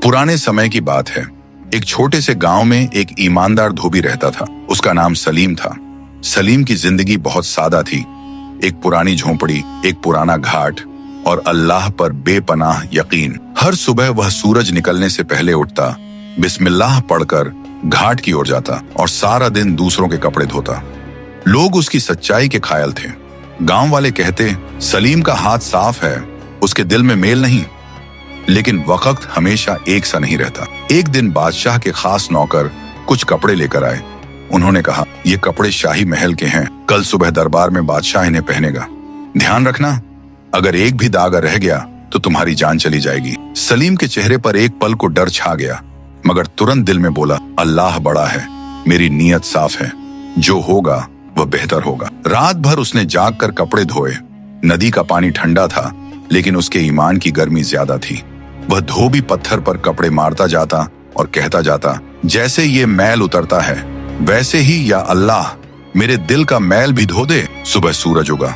पुराने समय की बात है। एक छोटे से गांव में एक ईमानदार धोबी रहता था। उसका नाम सलीम था। सलीम की जिंदगी बहुत सादा थी। एक पुरानी झोंपड़ी, एक पुराना घाट और अल्लाह पर बेपनाह यकीन। हर सुबह वह सूरज निकलने से पहले उठता, बिस्मिल्लाह पढ़कर घाट की ओर जाता और सारा दिन दूसरों के कपड़े धोता। लोग उसकी सच्चाई के कायल थे। गांव वाले कहते, सलीम का हाथ साफ है, उसके दिल में मेल नहीं। लेकिन वक्त हमेशा एक सा नहीं रहता। एक दिन बादशाह के खास नौकर कुछ कपड़े लेकर आए। उन्होंने कहा, ये कपड़े शाही महल के हैं, कल सुबह दरबार में बादशाह इन्हें पहनेगा। ध्यान रखना, अगर एक भी दाग रह गया तो तुम्हारी जान चली जाएगी। सलीम के चेहरे पर एक पल को डर छा गया, मगर तुरंत दिल में बोला, अल्लाह बड़ा है, मेरी नीयत साफ है, जो होगा वह बेहतर होगा। रात भर उसने जाग कर कपड़े धोए। नदी का पानी ठंडा था, लेकिन उसके ईमान की गर्मी ज्यादा थी। वह धोबी पत्थर पर कपड़े मारता जाता और कहता जाता, जैसे ये मैल उतरता है वैसे ही या अल्लाह मेरे दिल का मैल भी धो दे। सुबह सूरज उगा,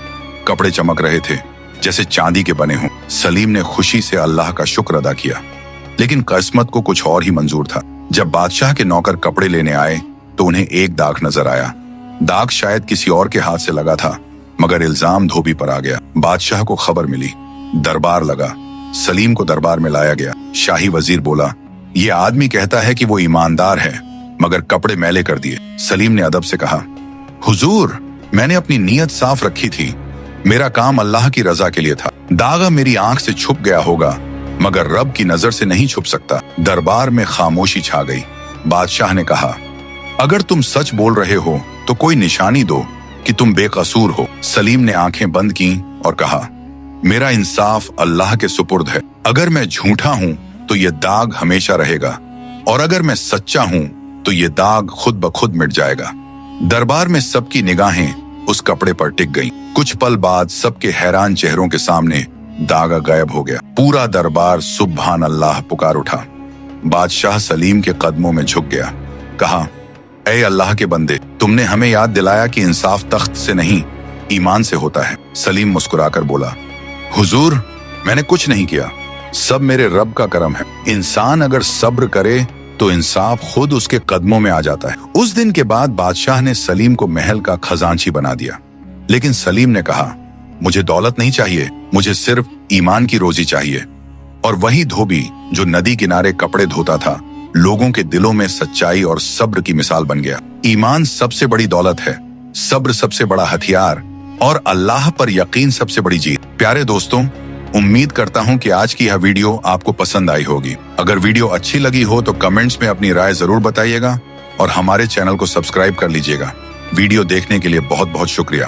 कपड़े चमक रहे थे जैसे चांदी के बने हों। सलीम ने खुशी से अल्लाह का शुक्र अदा किया, लेकिन किस्मत को कुछ और ही मंजूर था। जब बादशाह के नौकर कपड़े लेने आए तो उन्हें एक दाग नजर आया। दाग शायद किसी और के हाथ से लगा था, मगर इल्जाम धोबी पर आ गया। बादशाह को खबर मिली, दरबार लगा। सलीम को दरबार में लाया गया। शाही वजीर बोला, ये आदमी कहता है कि वो ईमानदार है, मगर कपड़े मैले कर दिए। सलीम ने अदब से कहा, हुजूर, मैंने अपनी नीयत साफ रखी थी, मेरा काम अल्लाह की रजा के लिए था। दागा मेरी आंख से छुप गया होगा, मगर रब की नजर से नहीं छुप सकता। दरबार में खामोशी छा गई। बादशाह ने कहा, अगर तुम सच बोल रहे हो तो कोई निशानी दो कि तुम बेकसूर हो। सलीम ने आंखें बंद की और कहा, मेरा इंसाफ अल्लाह के सुपुर्द है। अगर मैं झूठा हूं तो ये दाग हमेशा रहेगा, और अगर मैं सच्चा हूं तो ये दाग खुद ब खुद मिट जाएगा। दरबार में सबकी निगाहें उस कपड़े पर टिक गईं। कुछ पल बाद सबके हैरान चेहरों के सामने दागा गायब हो गया। पूरा दरबार सुब्हान अल्लाह पुकार उठा। बादशाह सलीम के कदमों में झुक गया, कहा, ऐ अल्लाह के बंदे, तुमने हमें याद दिलाया कि इंसाफ तख्त से नहीं ईमान से होता है। सलीम मुस्कुराकर बोला, हुजूर, मैंने कुछ नहीं किया, सब मेरे रब का करम है। इंसान अगर सब्र करे तो इंसाफ खुद उसके कदमों में आ जाता है। उस दिन के बाद बादशाह ने सलीम को महल का खजांची बना दिया। लेकिन सलीम ने कहा, मुझे दौलत नहीं चाहिए, मुझे सिर्फ ईमान की रोजी चाहिए। और वही धोबी जो नदी किनारे कपड़े धोता था, लोगों के दिलों में सच्चाई और सब्र की मिसाल बन गया। ईमान सबसे बड़ी दौलत है, सब्र सबसे बड़ा हथियार और अल्लाह पर यकीन सबसे बड़ी जीत। प्यारे दोस्तों, उम्मीद करता हूं कि आज की यह वीडियो आपको पसंद आई होगी। अगर वीडियो अच्छी लगी हो तो कमेंट्स में अपनी राय जरूर बताइएगा और हमारे चैनल को सब्सक्राइब कर लीजिएगा। वीडियो देखने के लिए बहुत बहुत शुक्रिया।